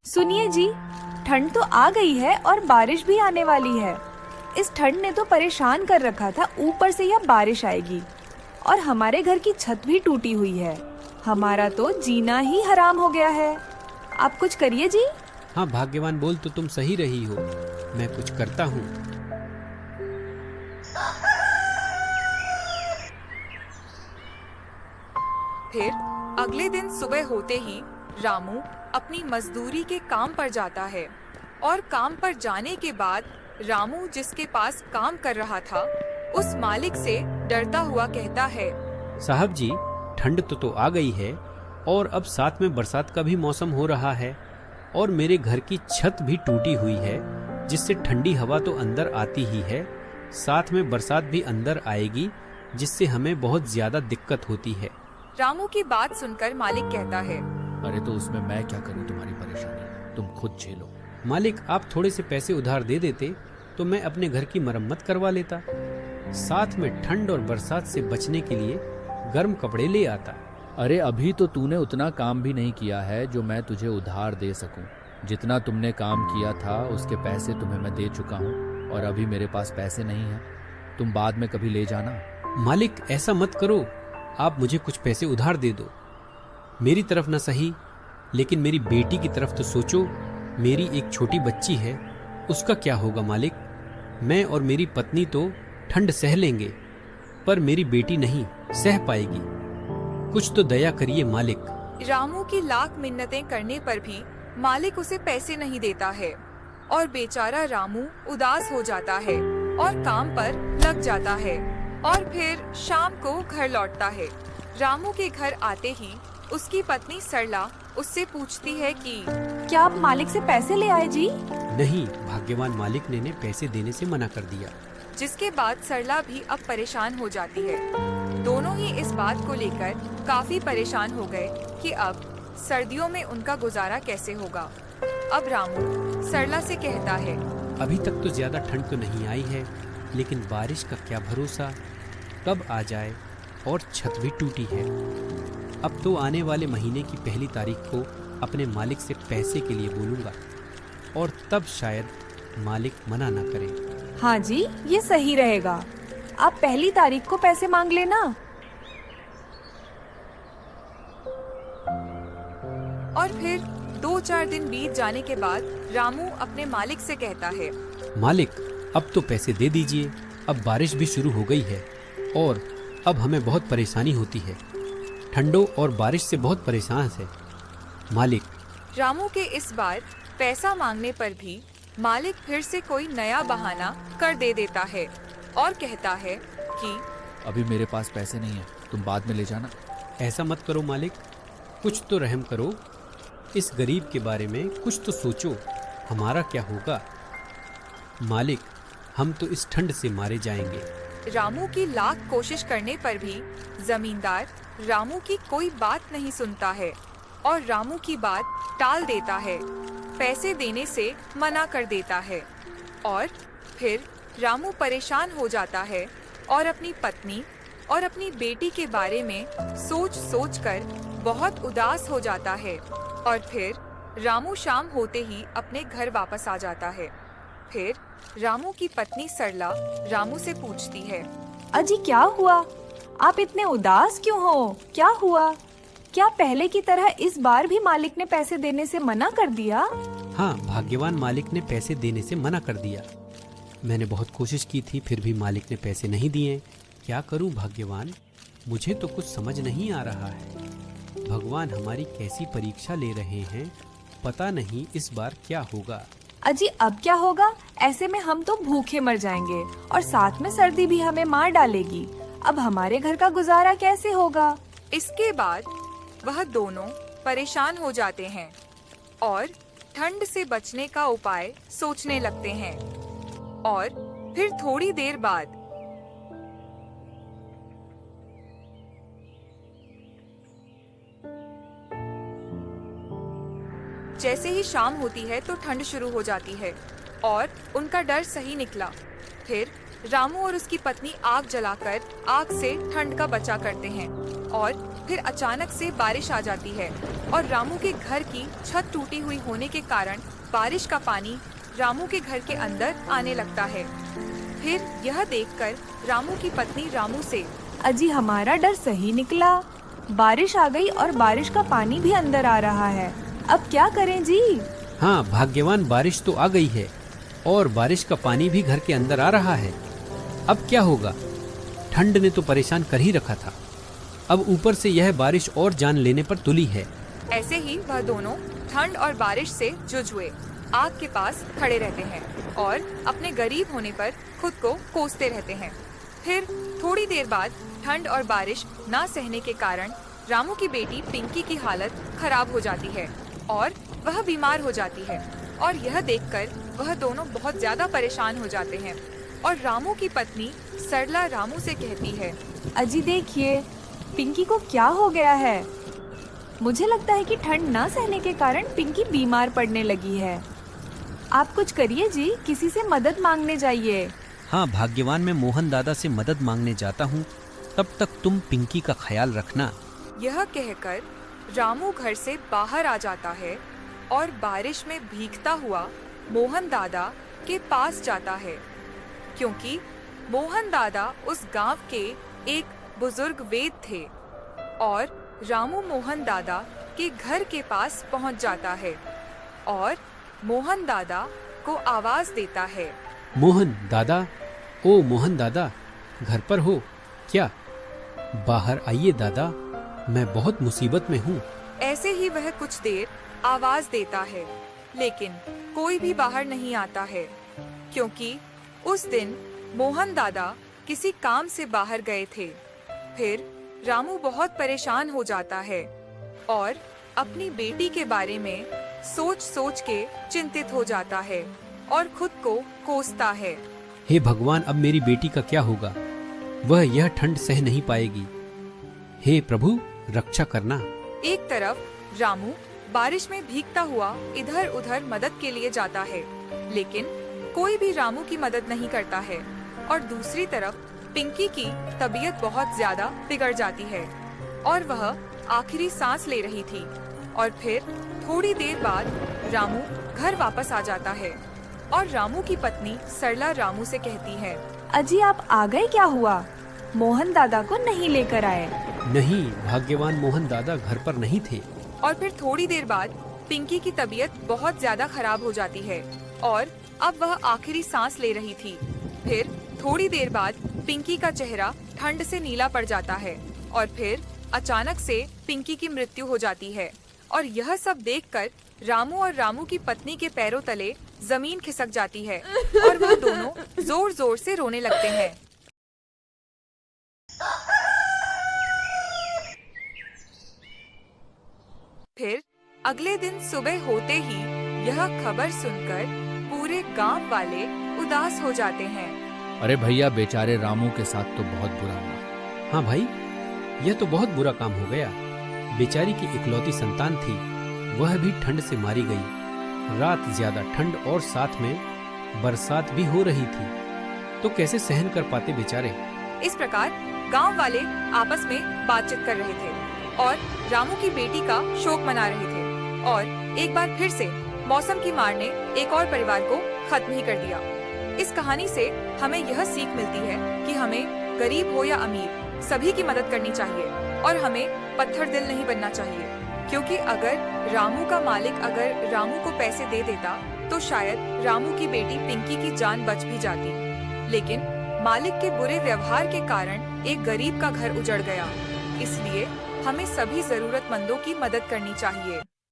सुनिए जी, ठंड तो आ गई है और बारिश भी आने वाली है। इस ठंड ने तो परेशान कर रखा था, ऊपर से यह बारिश आएगी। और हमारे घर की छत भी टूटी हुई है। हमारा तो जीना ही हराम हो गया है। आप कुछ करिए जी। हाँ भाग्यवान, बोल तो तुम सही रही हो, मैं कुछ करता हूँ। फिर अगले दिन सुबह होते ही रामू अपनी मजदूरी के काम पर जाता है और काम पर जाने के बाद रामू जिसके पास काम कर रहा था उस मालिक से डरता हुआ कहता है, साहब जी, ठंड तो आ गई है और अब साथ में बरसात का भी मौसम हो रहा है और मेरे घर की छत भी टूटी हुई है, जिससे ठंडी हवा तो अंदर आती ही है, साथ में बरसात भी अंदर आएगी, जिससे हमें बहुत ज्यादा दिक्कत होती है। रामू की बात सुनकर मालिक कहता है, अरे तो उसमें मैं क्या करूं, तुम्हारी परेशानी तुम खुद झेलो। मालिक, आप थोड़े से पैसे उधार दे देते तो मैं अपने घर की मरम्मत करवा लेता, साथ में ठंड और बरसात से बचने के लिए गर्म कपड़े ले आता। अरे अभी तो तूने उतना काम भी नहीं किया है जो मैं तुझे उधार दे सकूं। जितना तुमने काम किया था उसके पैसे तुम्हें मैं दे चुका हूं और अभी मेरे पास पैसे नहीं हैं, तुम बाद में कभी ले जाना। मालिक, ऐसा मत करो, आप मुझे कुछ पैसे उधार दे दो। मेरी तरफ न सही, लेकिन मेरी बेटी की तरफ तो सोचो। मेरी एक छोटी बच्ची है, उसका क्या होगा मालिक? मैं और मेरी पत्नी तो ठंड सह लेंगे, पर मेरी बेटी नहीं सह पाएगी। कुछ तो दया करिए मालिक। रामू की लाख मिन्नतें करने पर भी मालिक उसे पैसे नहीं देता है और बेचारा रामू उदास हो जाता है और काम पर लग जाता है और फिर शाम को घर लौटता है। रामू के घर आते ही उसकी पत्नी सरला उससे पूछती है कि क्या आप मालिक से पैसे ले आए जी? नहीं, भाग्यवान मालिक ने पैसे देने से मना कर दिया। जिसके बाद सरला भी अब परेशान हो जाती है। दोनों ही इस बात को लेकर काफी परेशान हो गए कि अब सर्दियों में उनका गुजारा कैसे होगा। अब रामू सरला से कहता है, अभी तक तो ज्यादा ठंड तो नहीं आई है, लेकिन बारिश का क्या भरोसा, कब आ जाए। और छत भी टूटी है। अब तो आने वाले महीने की 1 तारीख को अपने मालिक से पैसे के लिए बोलूंगा और तब शायद मालिक मना न करे। हाँ जी, ये सही रहेगा। आप 1 तारीख को पैसे मांग लेना। और फिर 2-4 दिन बीत जाने के बाद रामू अपने मालिक से कहता है, मालिक, अब तो पैसे दे दीजिए, अब बारिश भी शुरू हो गई है और अब हमें बहुत परेशानी होती है। ठंडों और बारिश से बहुत परेशान है मालिक। रामू के इस बार पैसा मांगने पर भी मालिक फिर से कोई नया बहाना कर देता है और कहता है कि अभी मेरे पास पैसे नहीं है, तुम बाद में ले जाना। ऐसा मत करो मालिक, कुछ तो रहम करो, इस गरीब के बारे में कुछ तो सोचो, हमारा क्या होगा। मालिक, हम तो इस ठंड से मारे जाएंगे। रामू की लाख कोशिश करने पर भी जमींदार रामू की कोई बात नहीं सुनता है और रामू की बात टाल देता है, पैसे देने से मना कर देता है। और फिर रामू परेशान हो जाता है और अपनी पत्नी और अपनी बेटी के बारे में सोच कर बहुत उदास हो जाता है। और फिर रामू शाम होते ही अपने घर वापस आ जाता है। फिर रामू की पत्नी सरला रामू से पूछती है, अजी क्या हुआ? आप इतने उदास क्यों हो? क्या हुआ? क्या पहले की तरह इस बार भी मालिक ने पैसे देने से मना कर दिया? हाँ, भाग्यवान मालिक ने पैसे देने से मना कर दिया। मैंने बहुत कोशिश की थी, फिर भी मालिक ने पैसे नहीं दिए। क्या करूं भाग्यवान, मुझे तो कुछ समझ नहीं आ रहा है। भगवान हमारी कैसी परीक्षा ले रहे हैं, पता नहीं इस बार क्या होगा। अजी अब क्या होगा? ऐसे में हम तो भूखे मर जाएंगे और साथ में सर्दी भी हमें मार डालेगी। अब हमारे घर का गुजारा कैसे होगा? इसके बाद वह दोनों परेशान हो जाते हैं और ठंड से बचने का उपाय सोचने लगते हैं। और फिर थोड़ी देर बाद जैसे ही शाम होती है तो ठंड शुरू हो जाती है और उनका डर सही निकला। फिर रामू और उसकी पत्नी आग जलाकर आग से ठंड का बचाव करते हैं और फिर अचानक से बारिश आ जाती है और रामू के घर की छत टूटी हुई होने के कारण बारिश का पानी रामू के घर के अंदर आने लगता है। फिर यह देखकर रामू की पत्नी रामू से, अजी हमारा डर सही निकला, बारिश आ गई और बारिश का पानी भी अंदर आ रहा है, अब क्या करें जी? हाँ भाग्यवान, बारिश तो आ गई है और बारिश का पानी भी घर के अंदर आ रहा है। अब क्या होगा? ठंड ने तो परेशान कर ही रखा था, अब ऊपर से यह बारिश और जान लेने पर तुली है। ऐसे ही वह दोनों ठंड और बारिश से जूझ हुए आग के पास खड़े रहते हैं और अपने गरीब होने पर खुद को कोसते रहते हैं। फिर थोड़ी देर बाद ठंड और बारिश ना सहने के कारण रामू की बेटी पिंकी की हालत खराब हो जाती है और वह बीमार हो जाती है और यह देखकर वह दोनों बहुत ज्यादा परेशान हो जाते हैं और रामू की पत्नी सरला रामू से कहती है, अजी देखिए पिंकी को क्या हो गया है, मुझे लगता है कि ठंड ना सहने के कारण पिंकी बीमार पड़ने लगी है, आप कुछ करिए जी, किसी से मदद मांगने जाइए। हाँ भाग्यवान, मैं मोहन दादा से मदद मांगने जाता हूँ, तब तक तुम पिंकी का ख्याल रखना। यह कहकर रामू घर से बाहर आ जाता है और बारिश में भीगता हुआ मोहन दादा के पास जाता है, क्योंकि मोहन दादा उस गांव के एक बुजुर्ग वेद थे। और रामू मोहन दादा के घर के पास पहुंच जाता है और मोहन दादा को आवाज देता है, मोहन दादा, ओ मोहन दादा, घर पर हो क्या? बाहर आइए दादा, मैं बहुत मुसीबत में हूँ। ऐसे ही वह कुछ देर आवाज देता है, लेकिन कोई भी बाहर नहीं आता है, क्योंकि उस दिन मोहन दादा किसी काम से बाहर गए थे। फिर रामू बहुत परेशान हो जाता है और अपनी बेटी के बारे में सोच सोच के चिंतित हो जाता है और खुद को कोसता है। हे भगवान, अब मेरी बेटी का क्या होगा? वह यह ठंड सह नहीं पाएगी। हे प्रभु, रक्षा करना। एक तरफ रामू बारिश में भीगता हुआ इधर उधर मदद के लिए जाता है, लेकिन कोई भी रामू की मदद नहीं करता है और दूसरी तरफ पिंकी की तबीयत बहुत ज्यादा बिगड़ जाती है और वह आखिरी सांस ले रही थी। और फिर थोड़ी देर बाद रामू घर वापस आ जाता है और रामू की पत्नी सरला रामू से कहती है, अजी आप आ गए, क्या हुआ? मोहन दादा को नहीं लेकर आए? नहीं भाग्यवान, मोहन दादा घर पर नहीं थे। और फिर थोड़ी देर बाद पिंकी की तबीयत बहुत ज्यादा खराब हो जाती है और अब वह आखिरी सांस ले रही थी। फिर थोड़ी देर बाद पिंकी का चेहरा ठंड से नीला पड़ जाता है और फिर अचानक से पिंकी की मृत्यु हो जाती है। और यह सब देखकर रामू और रामू की पत्नी के पैरों तले जमीन खिसक जाती है और वह दोनों जोर जोर से रोने लगते हैं। फिर अगले दिन सुबह होते ही यह खबर सुनकर पूरे गांव वाले उदास हो जाते हैं। अरे भैया, बेचारे रामू के साथ तो बहुत बुरा हुआ। हाँ भाई, यह तो बहुत बुरा काम हो गया। बेचारी की इकलौती संतान थी, वह भी ठंड से मारी गई। रात ज्यादा ठंड और साथ में बरसात भी हो रही थी, तो कैसे सहन कर पाते बेचारे। इस प्रकार गांव वाले आपस में बातचीत कर रहे थे और रामू की बेटी का शोक मना रहे थे। और एक बार फिर से मौसम की मार ने एक और परिवार को खत्म ही कर दिया। इस कहानी से हमें यह सीख मिलती है कि हमें गरीब हो या अमीर सभी की मदद करनी चाहिए और हमें पत्थर दिल नहीं बनना चाहिए, क्योंकि अगर रामू का मालिक अगर रामू को पैसे दे देता तो शायद रामू की बेटी पिंकी की जान बच भी जाती। लेकिन मालिक के बुरे व्यवहार के कारण एक गरीब का घर उजड़ गया। इसलिए हमें सभी जरूरतमंदों की मदद करनी चाहिए।